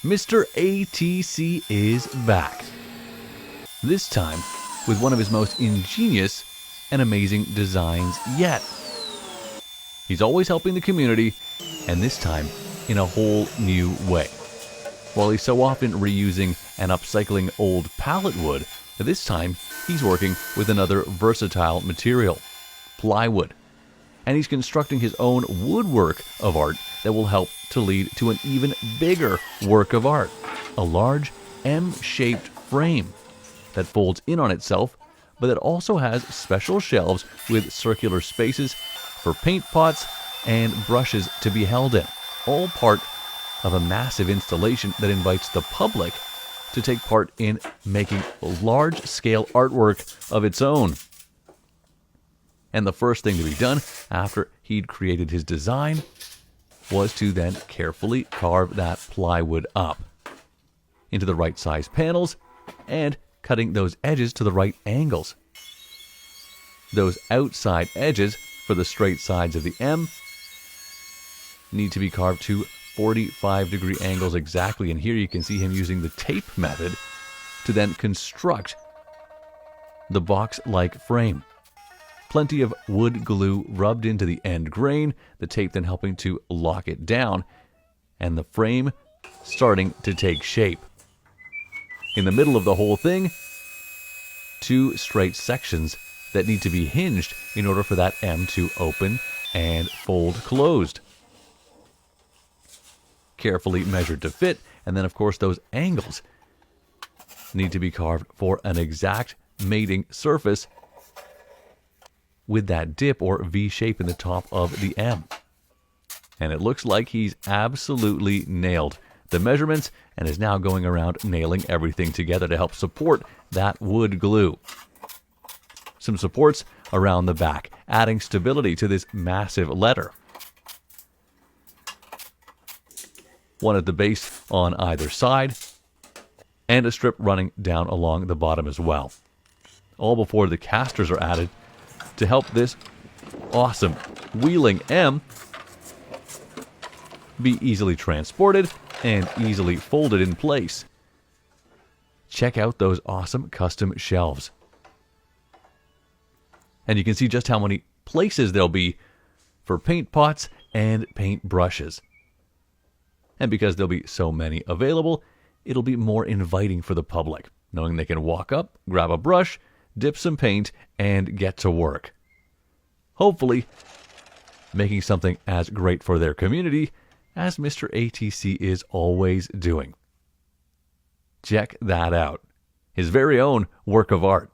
Mr. ATC is back. This time with one of his most ingenious and amazing designs yet. He's always helping the community, and this time in a whole new way. While he's so often reusing and upcycling old pallet wood, this time he's working with another versatile material, plywood. And he's constructing his own woodwork of art that will help to lead to an even bigger work of art, a large M-shaped frame that folds in on itself, but that also has special shelves with circular spaces for paint pots and brushes to be held in, all part of a massive installation that invites the public to take part in making large-scale artwork of its own. And the first thing to be done after he'd created his design was to then carefully carve that plywood up into the right size panels and cutting those edges to the right angles. Those outside edges for the straight sides of the M need to be carved to 45-degree angles exactly, and here you can see him using the tape method to then construct the box-like frame. Plenty of wood glue rubbed into the end grain, the tape then helping to lock it down, and the frame starting to take shape. In the middle of the whole thing, two straight sections that need to be hinged in order for that M to open and fold closed. Carefully measured to fit, and then of course those angles need to be carved for an exact mating surface with that dip or V shape in the top of the M. And it looks like he's absolutely nailed the measurements and is now going around nailing everything together to help support that wood glue. Some supports around the back, adding stability to this massive letter. One at the base on either side, and a strip running down along the bottom as well. All before the casters are added to help this awesome wheeling M be easily transported and easily folded in place. Check out those awesome custom shelves. And you can see just how many places there'll be for paint pots and paint brushes. And because there'll be so many available, it'll be more inviting for the public, knowing they can walk up, grab a brush, dip some paint, and get to work. Hopefully, making something as great for their community as Mr. ATC is always doing. Check that out. His very own work of art.